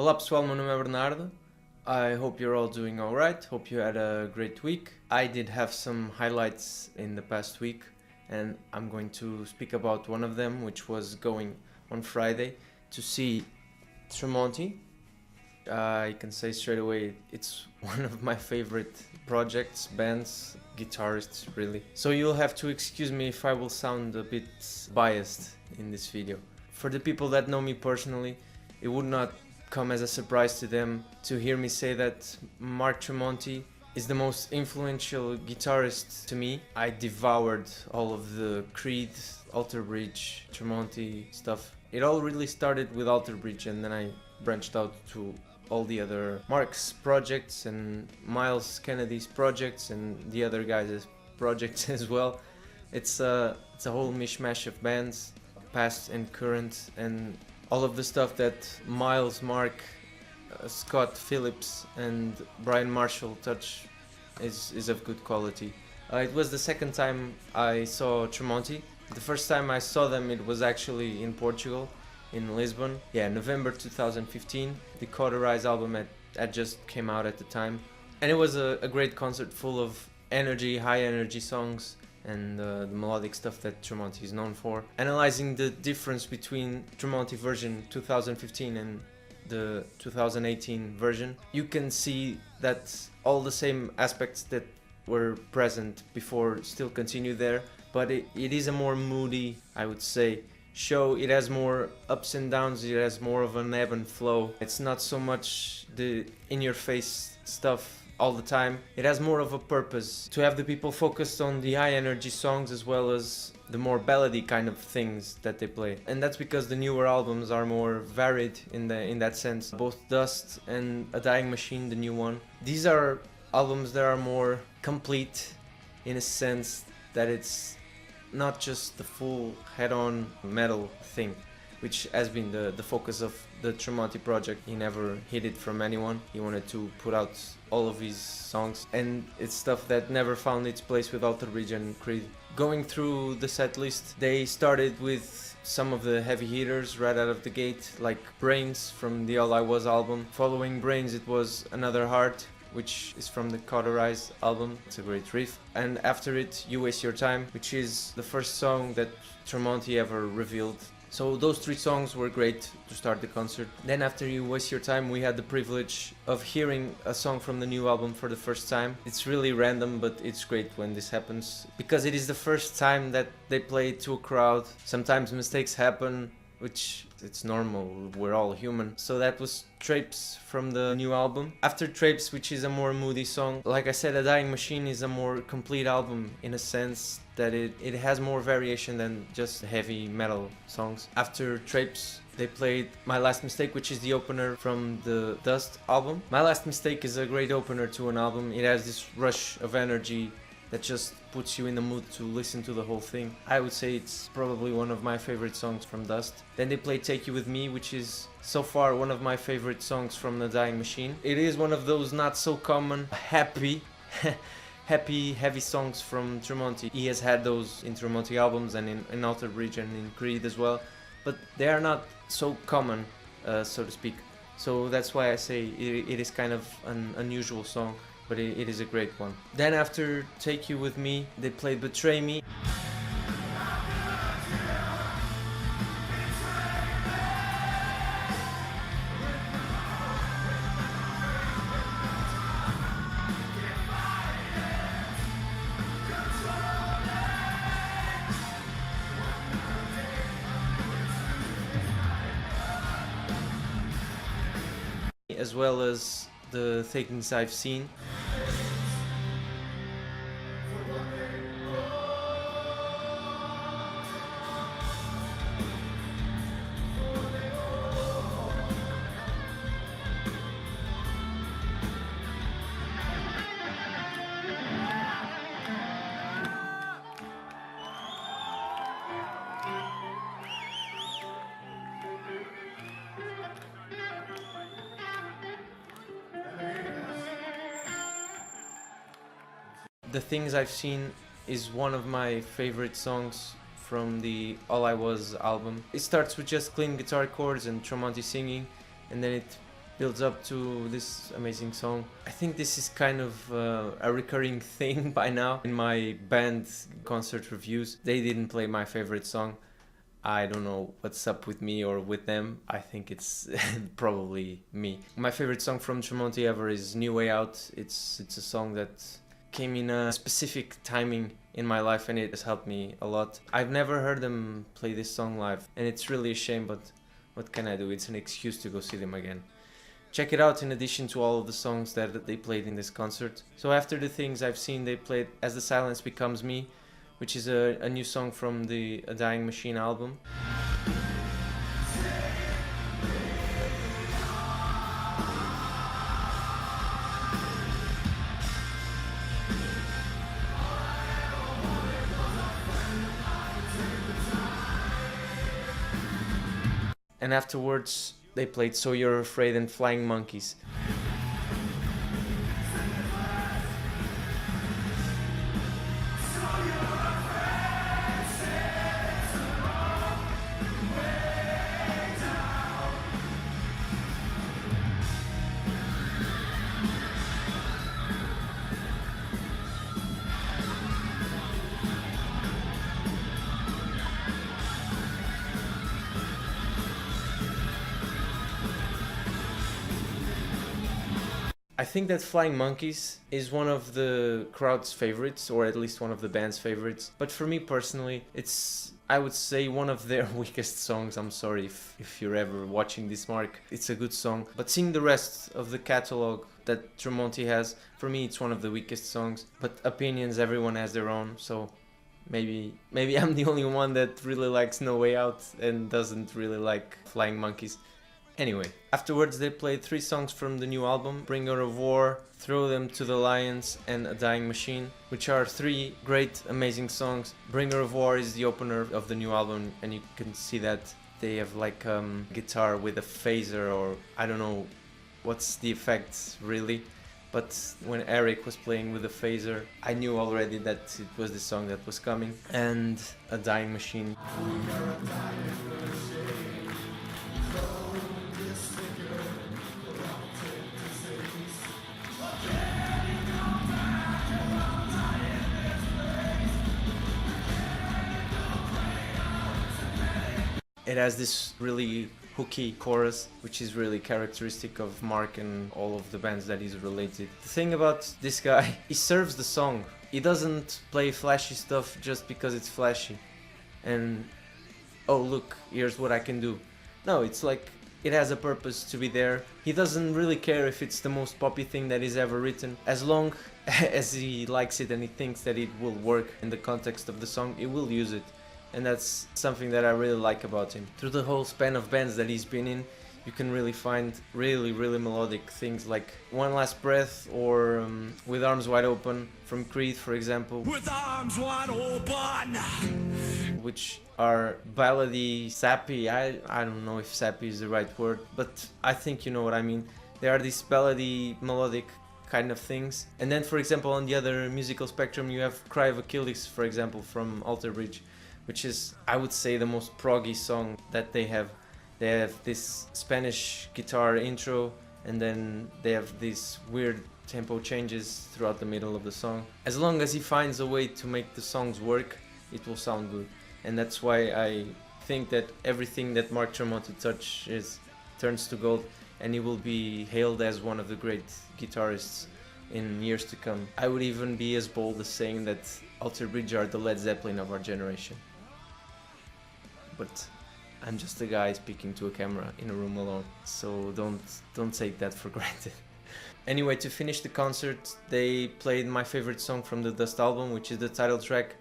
Olá pessoal, meu nome é Bernardo. I hope you're all doing alright, hope you had a great week. I did have some highlights in the past week and I'm going to speak about one of them, which was going on Friday to see Tremonti. I can say straight away it's one of my favorite projects, bands, guitarists really. So you'll have to excuse me if I will sound a bit biased in this video. For the people that know me personally, it would not come as a surprise to them to hear me say that Mark Tremonti is the most influential guitarist to me. I devoured all of the Creed, Alter Bridge, Tremonti stuff. It all really started with Alter Bridge and then I branched out to all the other Mark's projects and Miles Kennedy's projects and the other guys' projects as well. It's a whole mishmash of bands, past and current, and all of the stuff that Miles, Mark, Scott Phillips and Brian Marshall touch is of good quality. It was the second time I saw Tremonti. The first time I saw them it was actually in Portugal, in Lisbon. Yeah, November 2015. The Cauterize album had just came out at the time. And it was a great concert full of energy, high energy songs, and the melodic stuff that Tremonti is known for. Analyzing the difference between Tremonti version 2015 and the 2018 version, you can see that all the same aspects that were present before still continue there, but it is a more moody, I would say, show. It has more ups and downs, it has more of an ebb and flow. It's not so much the in-your-face stuff all the time. It has more of a purpose to have the people focused on the high energy songs as well as the more ballady kind of things that they play. And that's because the newer albums are more varied in that sense. Both Dust and A Dying Machine, the new one. These are albums that are more complete in a sense that it's not just the full head-on metal thing, which has been the focus of the Tremonti project. He never hid it from anyone. He wanted to put out all of his songs, and it's stuff that never found its place with Alter Bridge and Creed. Going through the set list, they started with some of the heavy hitters right out of the gate, like Brains from the All I Was album. Following Brains it was Another Heart, which is from the Cauterize album. It's a great riff. And after it, You Waste Your Time, which is the first song that Tremonti ever revealed. So those three songs were great to start the concert. Then after You Waste Your Time, we had the privilege of hearing a song from the new album for the first time. It's really random, but it's great when this happens, because it is the first time that they play to a crowd. Sometimes mistakes happen, which it's normal, we're all human. So that was Trapes from the new album. After Trapes, which is a more moody song, like I said, A Dying Machine is a more complete album in a sense that it has more variation than just heavy metal songs. After Trapes, they played My Last Mistake, which is the opener from the Dust album. My Last Mistake is a great opener to an album. It has this rush of energy that just puts you in the mood to listen to the whole thing. I would say it's probably one of my favorite songs from Dust. Then they played Take You With Me, which is so far one of my favorite songs from The Dying Machine. It is one of those not so common, happy, heavy songs from Tremonti. He has had those in Tremonti albums and in Alter Bridge and in Creed as well, but they are not so common, so to speak. So that's why I say it is kind of an unusual song, but it is a great one. Then after Take You With Me, they played Betray Me. As well as the Things I've Seen. The Things I've Seen is one of my favorite songs from the All I Was album. It starts with just clean guitar chords and Tremonti singing, and then it builds up to this amazing song. I think this is kind of a recurring thing by now in my band concert reviews. They didn't play my favorite song. I don't know what's up with me or with them. I think it's probably me. My favorite song from Tremonti ever is New Way Out. It's a song that came in a specific timing in my life and it has helped me a lot. I've never heard them play this song live and it's really a shame, but what can I do? It's an excuse to go see them again. Check it out in addition to all of the songs that they played in this concert. So after the things I've seen, they played As the Silence Becomes Me, which is a new song from the A Dying Machine album. And afterwards, they played So You're Afraid and Flying Monkeys. I think that Flying Monkeys is one of the crowd's favorites, or at least one of the band's favorites. But for me personally, it's, I would say, one of their weakest songs. I'm sorry if you're ever watching this, Mark. It's a good song. But seeing the rest of the catalog that Tremonti has, for me it's one of the weakest songs. But opinions, everyone has their own, so maybe I'm the only one that really likes No Way Out and doesn't really like Flying Monkeys. Anyway, afterwards they played 3 songs from the new album, Bringer of War, Throw Them to the Lions and A Dying Machine, which are 3 great, amazing songs. Bringer of War is the opener of the new album and you can see that they have like guitar with a phaser, or I don't know what's the effect really, but when Eric was playing with the phaser, I knew already that it was the song that was coming. And A Dying Machine. It has this really hooky chorus, which is really characteristic of Mark and all of the bands that he's related. The thing about this guy, he serves the song. He doesn't play flashy stuff just because it's flashy. And, oh look, here's what I can do. No, it's like, it has a purpose to be there. He doesn't really care if it's the most poppy thing that he's ever written. As long as he likes it and he thinks that it will work in the context of the song, he will use it. And that's something that I really like about him. Through the whole span of bands that he's been in, you can really find really melodic things like One Last Breath or With Arms Wide Open from Creed, for example. With Arms Wide Open! Which are ballady, sappy. I don't know if sappy is the right word, but I think you know what I mean. They are these ballady, melodic kind of things. And then, for example, on the other musical spectrum, you have Cry of Achilles, for example, from Alter Bridge, which is, I would say, the most proggy song that they have. They have this Spanish guitar intro, and then they have these weird tempo changes throughout the middle of the song. As long as he finds a way to make the songs work, it will sound good. And that's why I think that everything that Mark Tremonti touches turns to gold, and he will be hailed as one of the great guitarists in years to come. I would even be as bold as saying that Alter Bridge are the Led Zeppelin of our generation. But I'm just a guy speaking to a camera in a room alone, so don't take that for granted. Anyway, to finish the concert, they played my favorite song from the Dust album, which is the title track.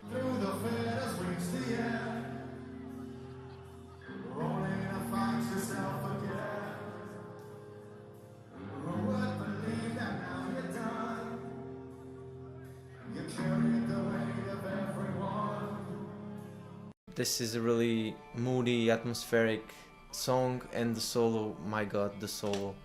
This is a really moody, atmospheric song, and the solo, my god, the solo.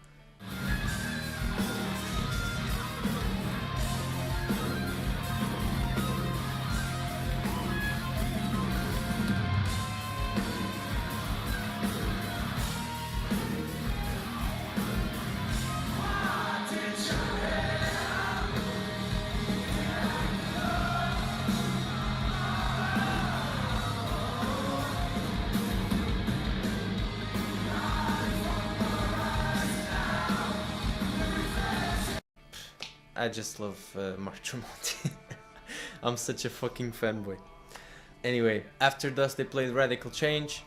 I just love Mark Tremonti. I'm such a fucking fanboy. Anyway, after Dust they played Radical Change.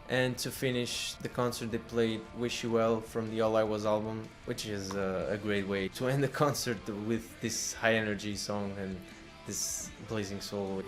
And to finish the concert they played Wish You Well from the All I Was album, which is a great way to end the concert with this high energy song and this blazing solo.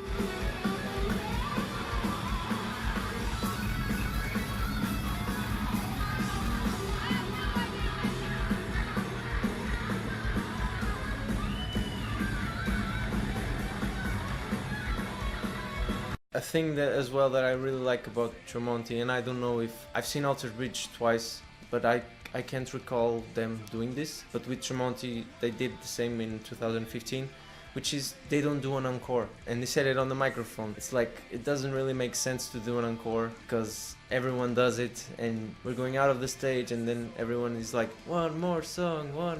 A thing that as well that I really like about Tremonti, and I don't know if I've seen Altered Bridge twice, but I can't recall them doing this, but with Tremonti they did the same in 2015, which is they don't do an encore, and they said it on the microphone. It's like, it doesn't really make sense to do an encore because everyone does it and we're going out of the stage and then everyone is like, one more song, blah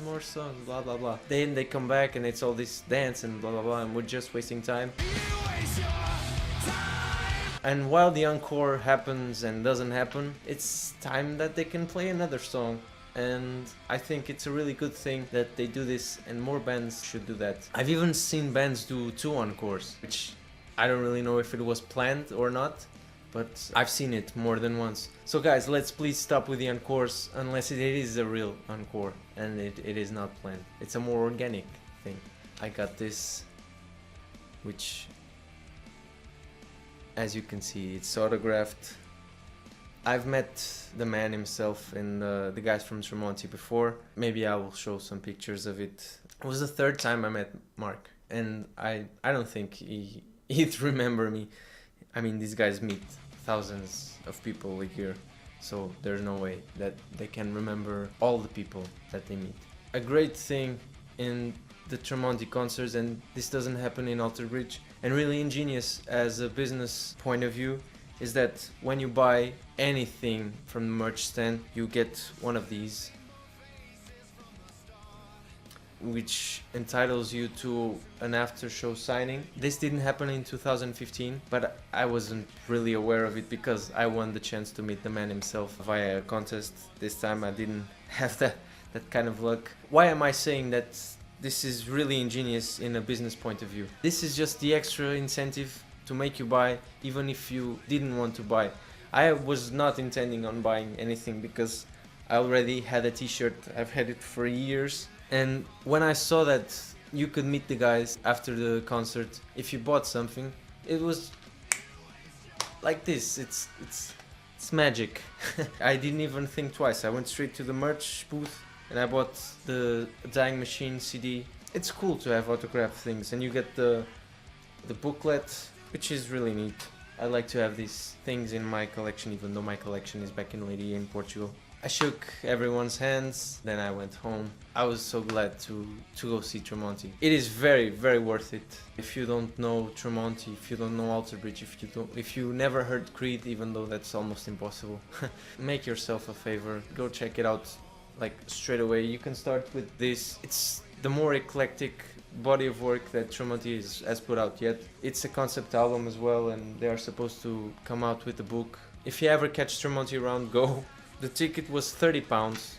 blah blah. Then they come back and it's all this dance and blah blah blah, and we're just wasting time. And while the encore happens and doesn't happen, it's time that they can play another song. And I think it's a really good thing that they do this, and more bands should do that. I've even seen bands do 2 encores, which I don't really know if it was planned or not, but I've seen it more than once. So guys, let's please stop with the encores, unless it is a real encore, and it is not planned. It's a more organic thing. I got this, which, as you can see, it's autographed. I've met the man himself and the guys from Tremonti before. Maybe I will show some pictures of it. It was the 3rd time I met Mark, and I don't think he'd remember me. I mean, these guys meet thousands of people a year, so there's no way that they can remember all the people that they meet. A great thing in the Tremonti concerts, and this doesn't happen in Altered Bridge, and really ingenious as a business point of view, is that when you buy anything from the merch stand, you get one of these, which entitles you to an after show signing. This didn't happen in 2015, but I wasn't really aware of it because I won the chance to meet the man himself via a contest. This time I didn't have that kind of luck. Why am I saying that this is really ingenious in a business point of view? This is just the extra incentive to make you buy, even if you didn't want to buy. I was not intending on buying anything because I already had a t-shirt. I've had it for years, and when I saw that you could meet the guys after the concert if you bought something, it was like this. It's magic. I didn't even think twice. I went straight to the merch booth and I bought the Dying Machine CD. It's cool to have autographed things, and you get the booklet, which is really neat. I like to have these things in my collection, even though my collection is back in Leiria in Portugal. I shook everyone's hands, then I went home. I was so glad to go see Tremonti. It is very, very worth it. If you don't know Tremonti, if you don't know Altered Bridge, if you never heard Creed, even though that's almost impossible, make yourself a favor, go check it out like straight away. You can start with this. It's the more eclectic body of work that Tremonti has put out yet. It's a concept album as well, and they are supposed to come out with a book. If you ever catch Tremonti around, go. The ticket was £30.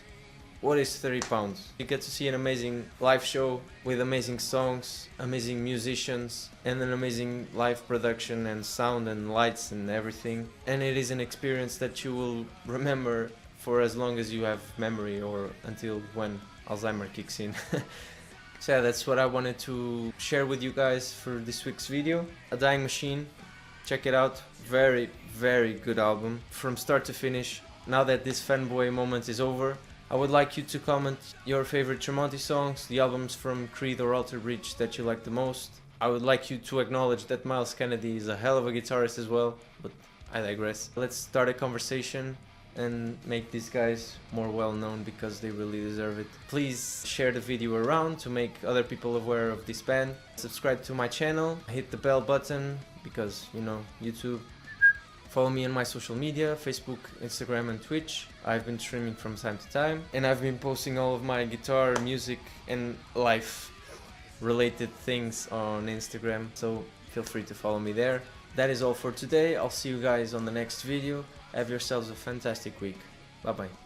What is £30? You get to see an amazing live show with amazing songs, amazing musicians, and an amazing live production and sound and lights and everything. And it is an experience that you will remember for as long as you have memory, or until when Alzheimer kicks in. So yeah, that's what I wanted to share with you guys for this week's video. A Dying Machine, check it out. Very, very good album from start to finish. Now that this fanboy moment is over, I would like you to comment your favorite Tremonti songs, the albums from Creed or Altered Bridge that you like the most. I would like you to acknowledge that Miles Kennedy is a hell of a guitarist as well, but I digress. Let's start a conversation and make these guys more well known because they really deserve it. Please share the video around to make other people aware of this band. Subscribe to my channel, hit the bell button because, you know, YouTube. Follow me on my social media, Facebook, Instagram and Twitch. I've been streaming from time to time, and I've been posting all of my guitar, music and life related things on Instagram, so feel free to follow me there. That is all for today. I'll see you guys on the next video. Have yourselves a fantastic week. Bye bye.